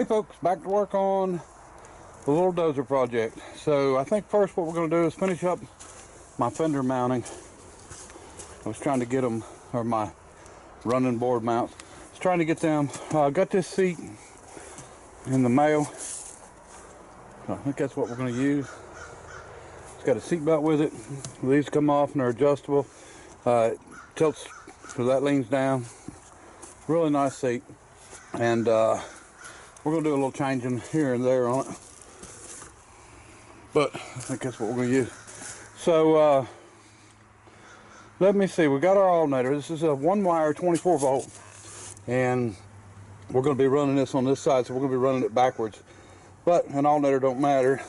Hey folks, back to work on the little dozer project. So I think first what we're going to do is finish up my fender mounting. I was trying to get them, or my running board mounts. I was trying to get them. I got this seat in the mail. So I think that's what we're going to use. It's got a seat belt with it. These come off and they're adjustable. It tilts so that leans down. Really nice seat. And we're going to do a little changing here and there on it. But I think that's what we're going to use. So let me see. We got our alternator. This is a 1-wire 24 volt. And we're going to be running this on this side, so we're going to be running it backwards. But an alternator don't matter.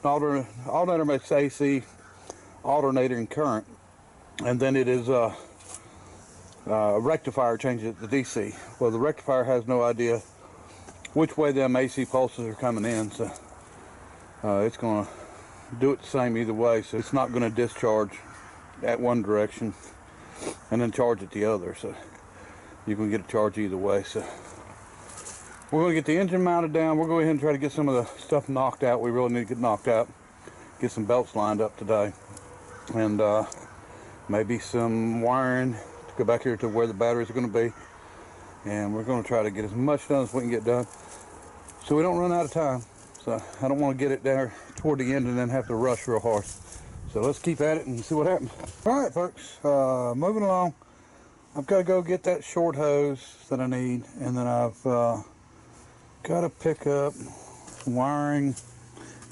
Alternator makes AC alternating current. And then it is a rectifier changes it to DC. Well, the rectifier has no idea which way them AC pulses are coming in, so it's going to do it the same either way. So it's not going to discharge at one direction and then charge it the other. So you can get a charge either way. So we're going to get the engine mounted down. We'll go ahead and try to get some of the stuff knocked out. We really need to get knocked out. Get some belts lined up today, and maybe some wiring to go back here to where the batteries are going to be. And we're going to try to get as much done as we can get done so we don't run out of time. So I don't want to get it there toward the end and then have to rush real hard. So let's keep at it and see what happens. All right, folks, moving along. I've got to go get that short hose that I need, and then I've got to pick up wiring.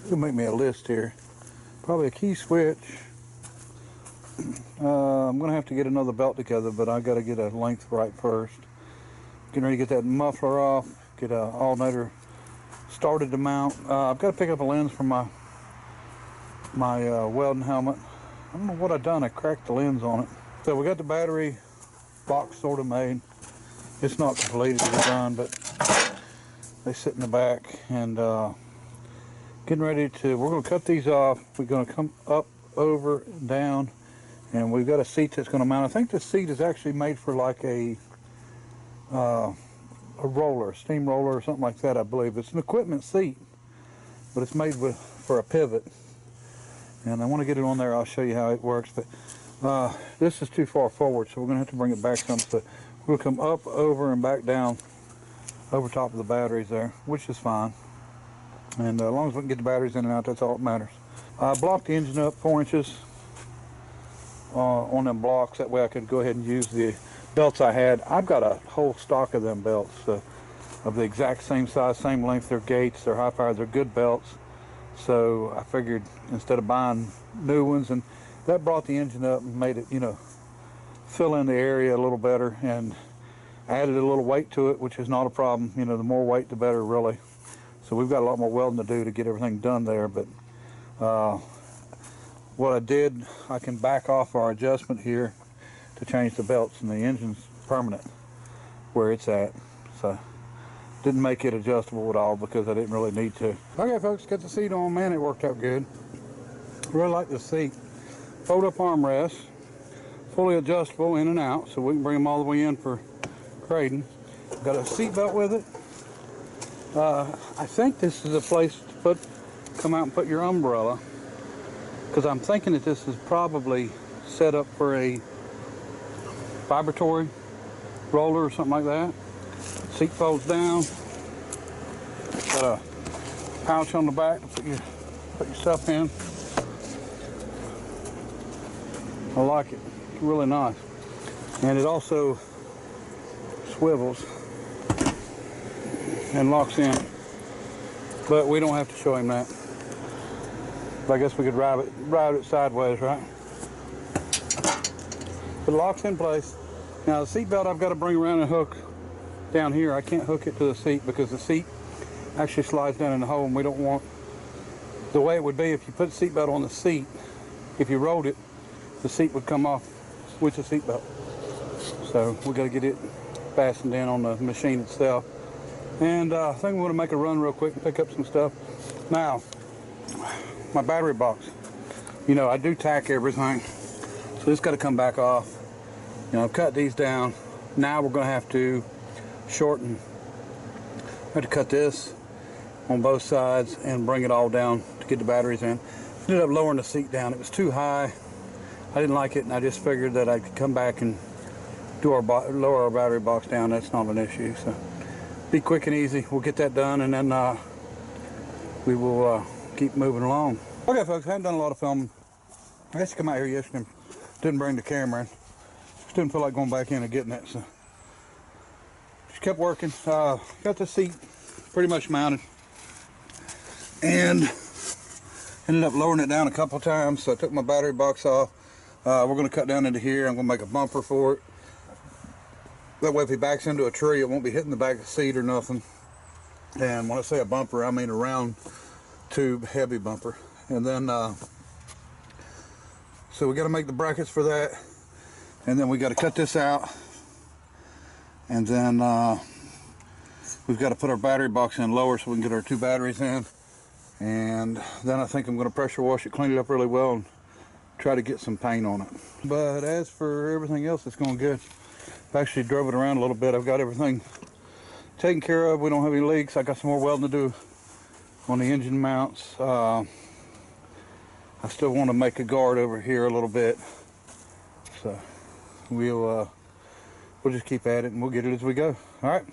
It'll make me a list here. Probably a key switch. I'm going to have to get another belt together, but I got to get a length right first. Getting ready to get that muffler off, get an alternator started to mount. I've got to pick up a lens for my welding helmet. I don't know what I've done. I cracked the lens on it. So we got the battery box sort of made. It's not completed to be done, but they sit in the back. And getting ready to, we're going to cut these off. We're going to come up, over, down. And we've got a seat that's going to mount. I think the seat is actually made for like a roller, a steam roller or something like that, I believe. It's an equipment seat, but it's made for a pivot. And I want to get it on there. I'll show you how it works. But this is too far forward, so we're going to have to bring it back some. So we'll come up, over, and back down over top of the batteries there, which is fine. And as long as we can get the batteries in and out, that's all that matters. I blocked the engine up 4 inches. On them blocks, that way I could go ahead and use the belts I had. I've got a whole stock of them belts of the exact same size, same length. They're Gates, they're high power, they're good belts. So I figured instead of buying new ones, and that brought the engine up and made it, you know, fill in the area a little better, and added a little weight to it, which is not a problem. You know, the more weight the better, really. So we've got a lot more welding to do to get everything done there, but what I did, I can back off our adjustment here to change the belts, and the engine's permanent where it's at. So didn't make it adjustable at all because I didn't really need to. Okay folks, got the seat on. Man, it worked out good. Really like the seat. Fold up armrest, fully adjustable in and out, so we can bring them all the way in for grading. Got a seat belt with it. I think this is a place to come out and put your umbrella, because I'm thinking that this is probably set up for a vibratory roller or something like that. Seat folds down. Got a pouch on the back to put your stuff in. I like it. It's really nice. And it also swivels and locks in. But we don't have to show him that. But I guess we could ride it sideways, right? But it locks in place. Now the seat belt I've got to bring around and hook down here. I can't hook it to the seat because the seat actually slides down in the hole, and we don't want the way it would be if you put the seat belt on the seat. If you rolled it, the seat would come off with the seat belt. So we got to get it fastened in on the machine itself. And I think we want to make a run real quick and pick up some stuff. Now, my battery box. You know, I do tack everything, so this got to come back off. You know, I've cut these down. Now we're going to have to shorten had to cut this on both sides and bring it all down to get the batteries in. Ended up lowering the seat down. It was too high. I didn't like it, and I just figured that I could come back and do lower our battery box down. That's not an issue. So be quick and easy. We'll get that done, and then we will keep moving along. Okay, folks, I hadn't done a lot of filming. I had to come out here yesterday. Didn't bring the camera in. Just didn't feel like going back in and getting it. So just kept working. Got the seat pretty much mounted, and ended up lowering it down a couple times. So I took my battery box off. We're going to cut down into here. I'm going to make a bumper for it. That way if he backs into a tree, it won't be hitting the back of the seat or nothing. And when I say a bumper, I mean a round tube heavy bumper. And then so we got to make the brackets for that, and then we got to cut this out, and then we've got to put our battery box in lower so we can get our 2 batteries in. And then I think I'm going to pressure wash it, clean it up really well, and try to get some paint on it. But as for everything else, it's going good. I've actually drove it around a little bit. I've got everything taken care of. We don't have any leaks. I got some more welding to do on the engine mounts. I still want to make a guard over here a little bit. So we'll just keep at it, and we'll get it as we go. All right.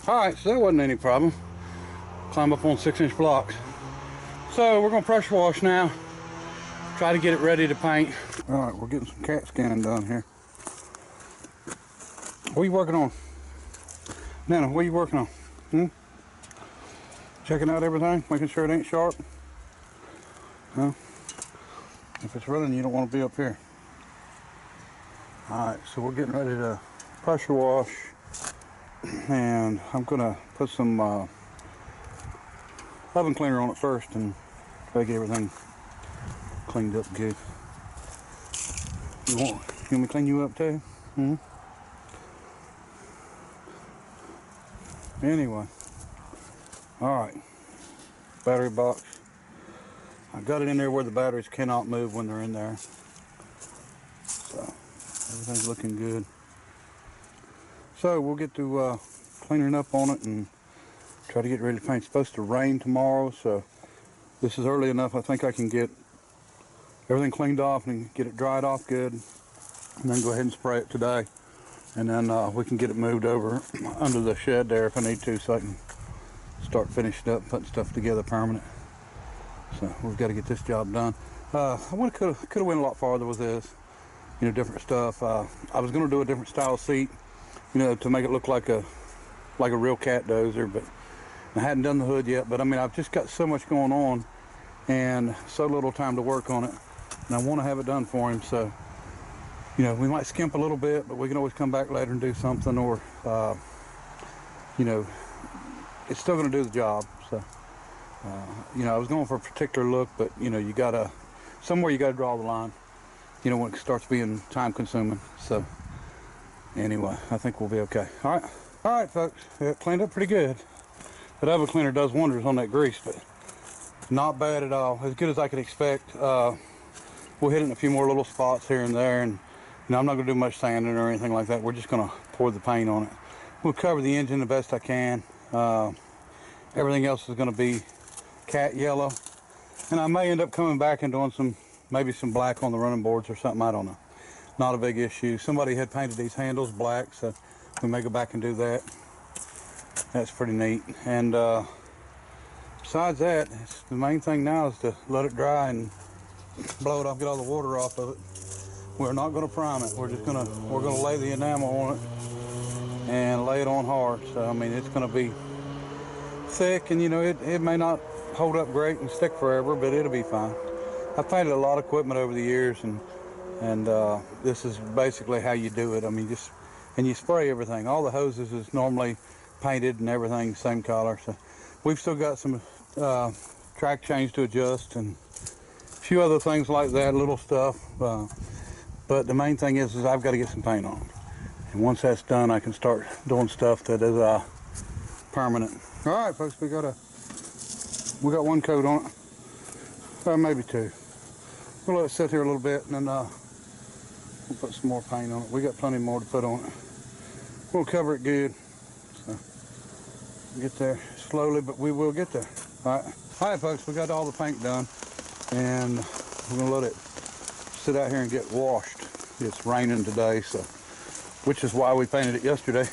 Alright, so that wasn't any problem. Climb up on 6-inch blocks. So we're going to pressure wash now. Try to get it ready to paint. Alright, we're getting some CAT scanning done here. What are you working on? Nana, what are you working on? Checking out everything? Making sure it ain't sharp? No? If it's running, you don't want to be up here. Alright, so we're getting ready to pressure wash. And I'm gonna put some oven cleaner on it first and try to get everything cleaned up good. You want me to clean you up too? Anyway, alright, battery box. I got it in there where the batteries cannot move when they're in there. So everything's looking good. So we'll get to cleaning up on it and try to get ready to paint. It's supposed to rain tomorrow, so this is early enough. I think I can get everything cleaned off and get it dried off good, and then go ahead and spray it today. And then we can get it moved over under the shed there if I need to, so I can start finishing up, putting stuff together permanent. So we've got to get this job done. I could have went a lot farther with this. you know, different stuff. I was going to do a different style seat, you know, to make it look like a real cat dozer, but I hadn't done the hood yet. But I mean, I've just got so much going on and so little time to work on it, and I want to have it done for him. So, you know, we might skimp a little bit, but we can always come back later and do something, or you know, it's still going to do the job. So, you know, I was going for a particular look, but you know, you gotta, somewhere you gotta draw the line, you know, when it starts being time consuming. So anyway, I think we'll be okay. All right folks, it cleaned up pretty good. That oven cleaner does wonders on that grease, but not bad at all, as good as I could expect. We'll hit it in a few more little spots here and there, and you know, I'm not going to do much sanding or anything like that. We're just going to pour the paint on it. We'll cover the engine the best I can. Everything else is going to be cat yellow, and I may end up coming back and doing maybe some black on the running boards or something. I don't know. Not a big issue. Somebody had painted these handles black, so we may go back and do that. That's pretty neat. And besides that, the main thing now is to let it dry and blow it off, get all the water off of it. We're not going to prime it. We're going to lay the enamel on it and lay it on hard. So I mean, it's going to be thick, and you know, it may not hold up great and stick forever, but it'll be fine. I've painted a lot of equipment over the years, and this is basically how you do it. I mean, and you spray everything. All the hoses is normally painted and everything same color. So we've still got some track chains to adjust and a few other things like that, little stuff. But the main thing is I've got to get some paint on. And once that's done, I can start doing stuff that is permanent. All right, folks, we got one coat on it, or maybe two. We'll let it sit here a little bit, and then we'll put some more paint on it. We got plenty more to put on it. We'll cover it good. So get there slowly, but we will get there. All right, folks, we got all the paint done, and we're gonna let it sit out here and get washed. It's raining today, so which is why we painted it yesterday.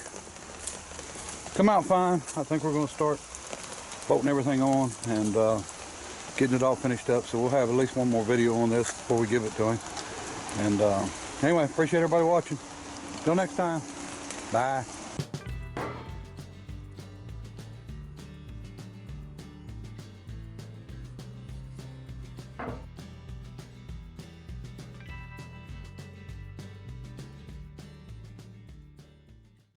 Come out fine. I think we're going to start bolting everything on and getting it all finished up. So we'll have at least one more video on this before we give it to him. And anyway, appreciate everybody watching. Till next time. Bye.